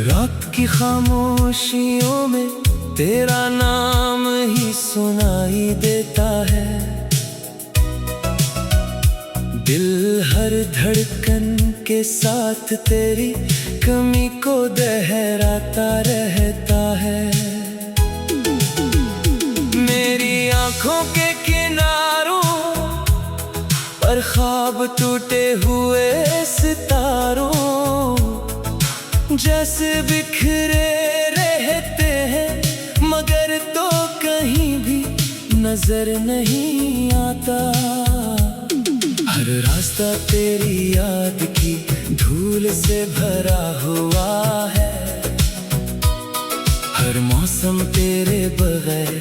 रात की खामोशियों में तेरा नाम ही सुनाई देता है। दिल हर धड़कन के साथ तेरी कमी को दोहराता रहता है। मेरी आंखों के किनारों पर ख्वाब टूटे हुए सितारों जैसे बिखरे रहते हैं, मगर तो कहीं भी नजर नहीं आता। हर रास्ता तेरी याद की धूल से भरा हुआ है। हर मौसम तेरे बगैर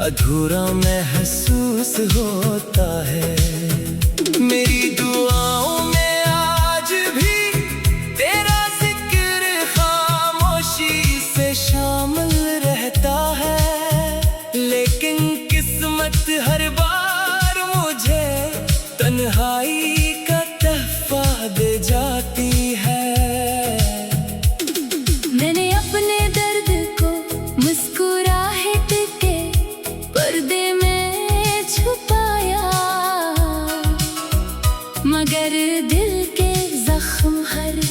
अधूरा महसूस होता है। मेरी दुआओं में आज भी तेरा जिक्र खामोशी से शामिल रहता है। लेकिन किस्मत हर बार मुझे तन्हाई का तोहफा दे जाती है। मैंने अपने दर्द को मुस्कुराहट के पर्दे में छुपाया, मगर दिल के जख्म हर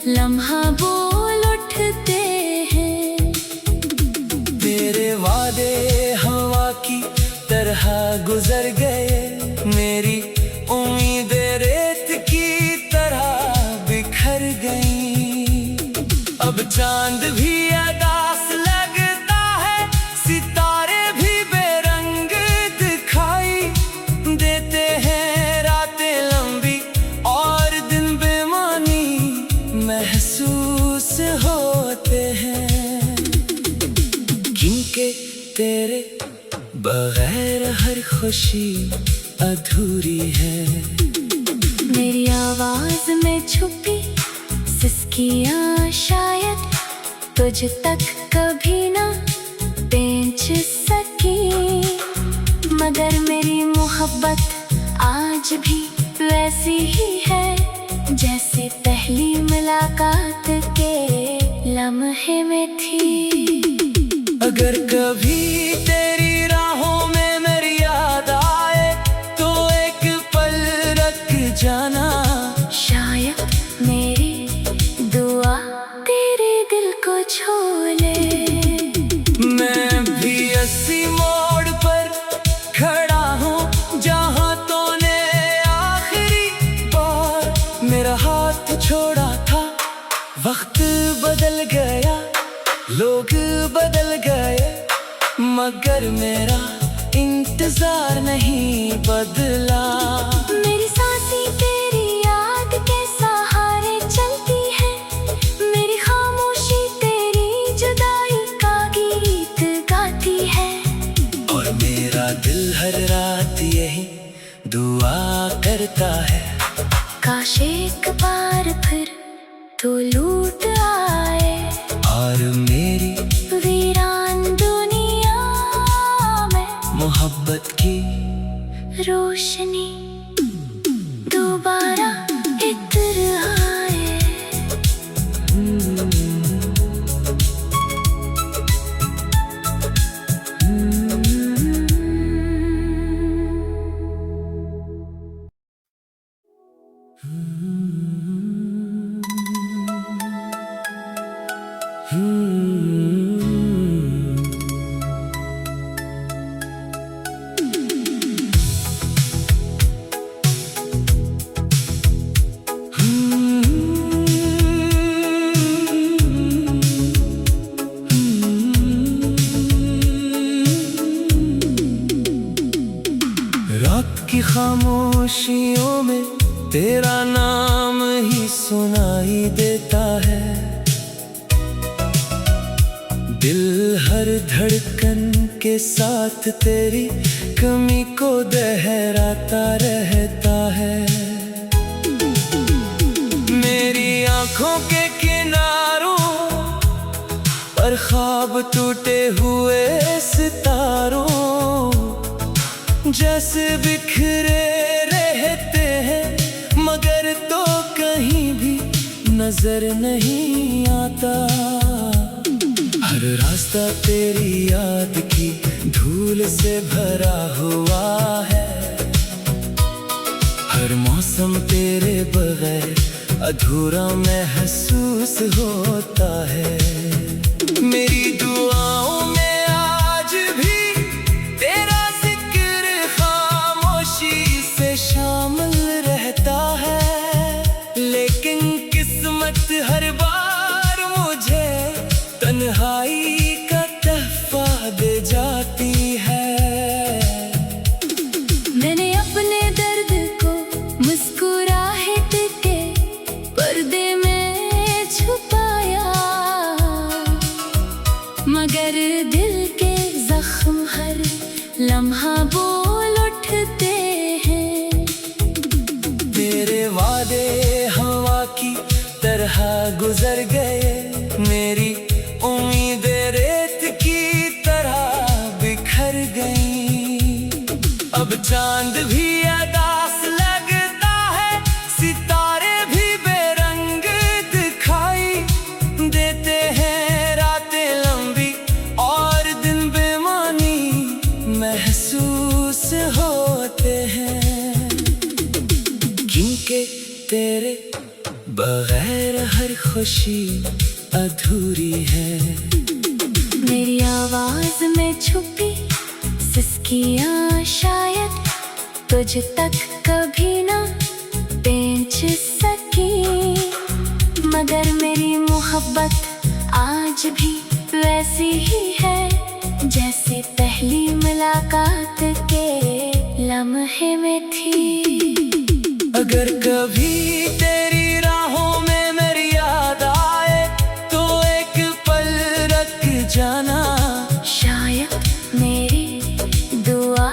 लम्हा बोल उठते हैं। तेरे वादे हवा की तरह गुजर गए, मेरी उम्मीदें रेत की तरह बिखर गईं। अब चांद भी उदास लगता है, सितारे भी बेरंग दिखाई देते हैं। रातें लंबी और दिन बेमानी महसूस होते हैं, क्योंकि तेरे बगैर हर खुशी अधूरी है। मेरी आवाज में छुपी सिसकियाँ शायद तुझ तक कभी ना पहुंच सकी, मगर मेरी मोहब्बत आज भी वैसी ही है जैसे पहली मुलाकात के लम्हे में थी। अगर कभी तेरी राहों में मेरी याद आए तो एक पल रख जाना। शायद मेरी दुआ तेरे दिल को छू ले। मैं भी इसी मोड़ पर खड़ा हूँ जहाँ तूने आखिरी बार मेरा हाथ छोड़ा था। वक्त बदल गया, लोग बदल गए, मगर मेरा इंतजार नहीं बदला। मेरी सांसें तेरी याद के सहारे चलती है, मेरी खामोशी तेरी जुदाई का गीत गाती है। और मेरा दिल हर रात यही दुआ करता है, काश एक बार फिर तू लौट आए और मेरी वीरान दुनिया में मोहब्बत की रोशनी दोबारा इतर आए। रात की खामोशियों में तेरा नाम ही सुनाई देता है। दिल हर धड़कन के साथ तेरी कमी को दोहराता रहता है। मेरी आंखों के किनारों पर ख्वाब टूटे हुए सितारों जैसे बिखरे रहते हैं, मगर तो कहीं भी नजर नहीं आता। हर रास्ता तेरी याद की धूल से भरा हुआ है, हर मौसम तेरे बगैर अधूरा महसूस होता है। मेरी दुआओं में आज भी तेरा जिक्र खामोशी से शामिल रहता है, लेकिन किस्मत हर बार मुझे तन्हाई का तोहफा दे जाती है। मैंने अपने दर्द को मुस्कुराहट के पर्दे में छुपाया, मगर दिल के जख्म हर लम्हा बोल उठते हैं। तेरे वादे हवा की तरह गुजर गए, मेरी उम्मीदें रेत की तरह बिखर गई। अब चांद भी उदास लगता है, सितारे भी बेरंग दिखाई देते हैं। रातें लंबी और दिन बेमानी महसूस होते हैं, क्योंकि तेरे बगैर हर खुशी अधूरी है। मेरी आवाज में छुपी सिसकियाँ शायद तुझ तक कभी ना पहुंच सकी, मगर मेरी मोहब्बत आज भी वैसी ही है जैसे पहली मुलाकात के लम्हे में थी। अगर कभी तेरी राहों में मेरी याद आए तो एक पल रख जाना, शायद मेरी दुआ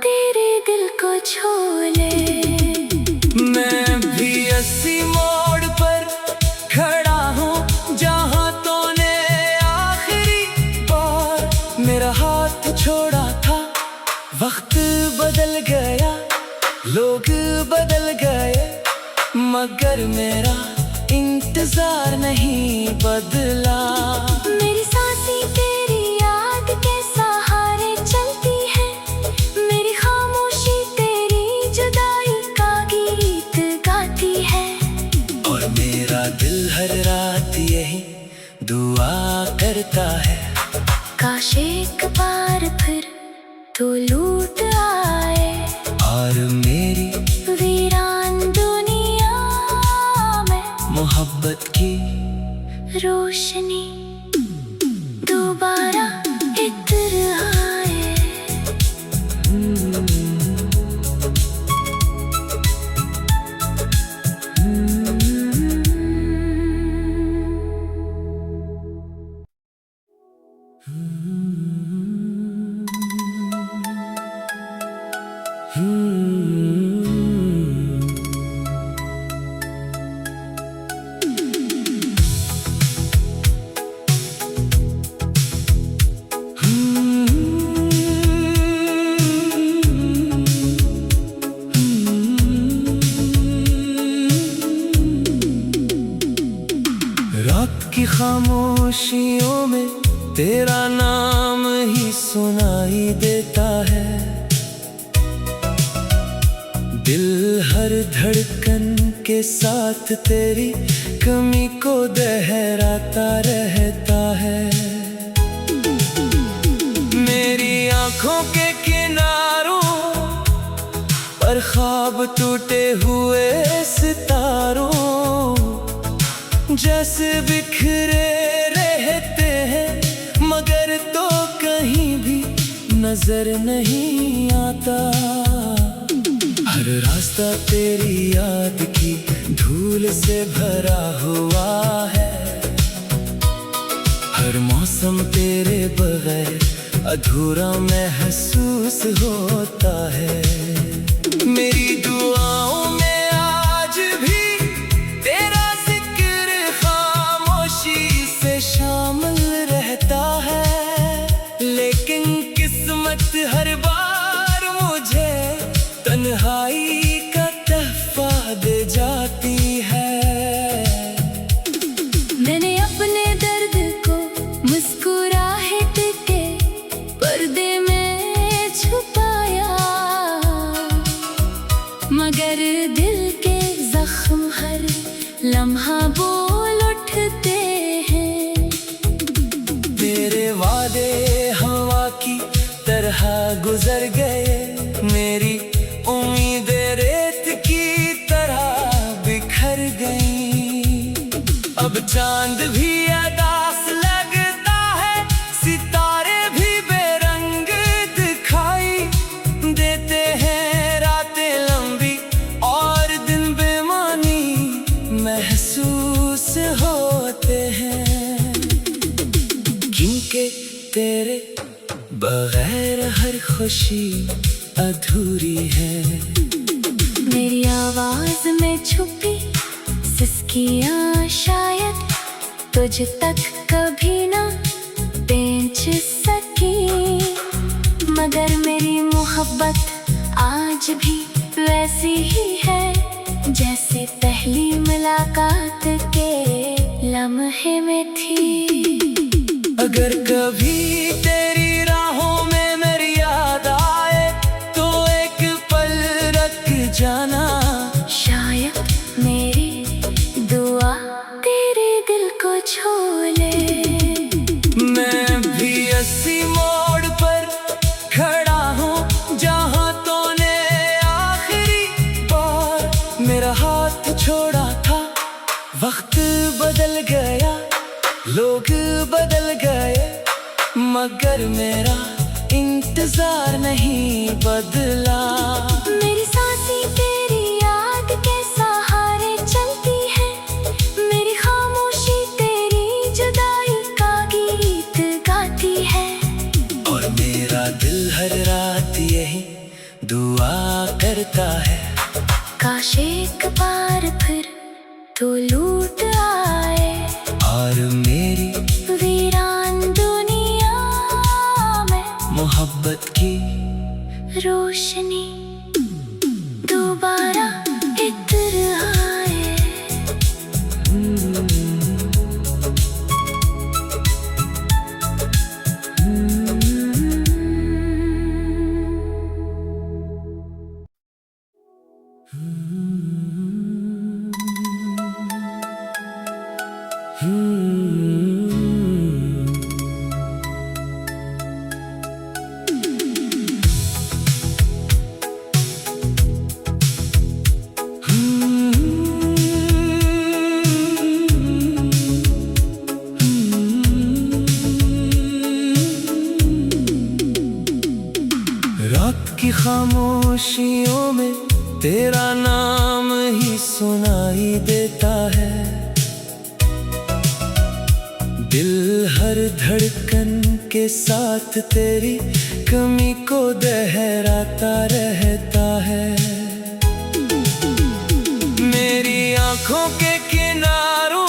तेरे दिल को छू ले। मैं भी इसी मोड़ पर खड़ा हूँ जहाँ तूने आखिरी बार मेरा हाथ छोड़ा था। वक्त बदल गया, लोग बदल गए, मगर मेरा इंतजार नहीं बदला। मेरी सांसें तेरी याद के सहारे चलती है, मेरी खामोशी तेरी जुदाई का गीत गाती है। और मेरा दिल हर रात यही दुआ करता है, काश एक बार फिर तू लौट आए और मेरी वीरान दुनिया में मोहब्बत की रोशनी दोबारा इधर आए। रात की खामोशियों में तेरा नाम ही सुनाई देता है। दिल हर धड़कन के साथ तेरी कमी को दोहराता रहता है। मेरी आंखों के किनारों पर ख्वाब टूटे हुए सितारों जैसे बिखरे रहते हैं, मगर तो कहीं भी नजर नहीं आता। हर रास्ता तेरी याद की धूल से भरा हुआ है, हर मौसम तेरे बगैर अधूरा महसूस होता है। मेरी दुआओं में आज भी तेरा जिक्र खामोशी से शामिल रहता है, लेकिन किस्मत हर बार मुझे तन्हाई का तहफा दे जाती है। मैंने अपने दर्द को मुस्कुराहट के पर्दे में छुपाया, मगर दिल के जख्म हर लम्हा बोल उठते हैं। तेरे वादे हवा की तरह गुजर गए, मेरी उम्मीदें रेत की तरह बिखर गई। अब चांद भी अदास लगता है, सितारे भी बेरंग दिखाई देते हैं। रातें लंबी और दिन बेमानी महसूस होते हैं, क्योंकि तेरे बगैर हर खुशी अधूरी है। मेरी आवाज में छुपी सिसकियाँ शायद तुझ तक कभी ना पहुंच सकी, मगर मेरी मोहब्बत आज भी वैसी ही है जैसे पहली मुलाकात के लम्हे में थी। अगर कभी तेरी राहों में मेरी याद आए तो एक पल रख जाना, शायद मेरी दुआ तेरे दिल को छू ले। मैं भी अस्सी मोड़ पर खड़ा हूँ जहाँ तूने आखिरी बार मेरा हाथ छोड़ा था। वक्त बदल गया, लोग बदल गए, मगर मेरा इंतजार नहीं बदला। मेरी सांसें तेरी याद के सहारे चलती है, मेरी खामोशी तेरी जुदाई का गीत गाती है। और मेरा दिल हर रात यही दुआ करता है, काश एक बार फिर तू लौट आए और मेरी वीरान दुनिया में मोहब्बत की रोशनी दोबारा इधर आए। रात की खामोशियों में तेरा नाम ही सुनाई देता है। दिल हर धड़कन के साथ तेरी कमी को दोहराता रहता है। मेरी आंखों के किनारों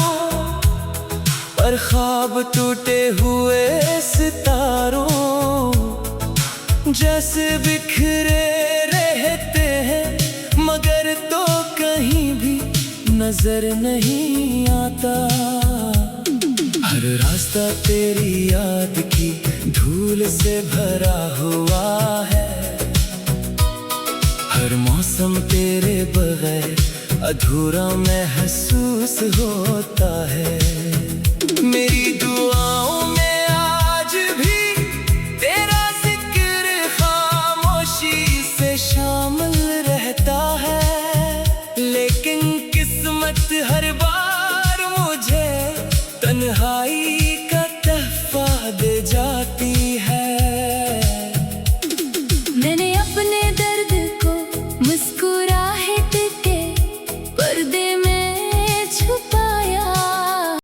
पर ख्वाब टूटे हुए सितारों जैसे बिखरे रहते हैं, मगर तो कहीं भी नजर नहीं आता। हर रास्ता तेरी याद की धूल से भरा हुआ है, हर मौसम तेरे बगैर अधूरा महसूस होता है। मेरी दुआओं में आज भी तेरा जिक्र खामोशी से शामिल रहता है, लेकिन किस्मत हर बार मुझे तन्हाई का तहफा दे जा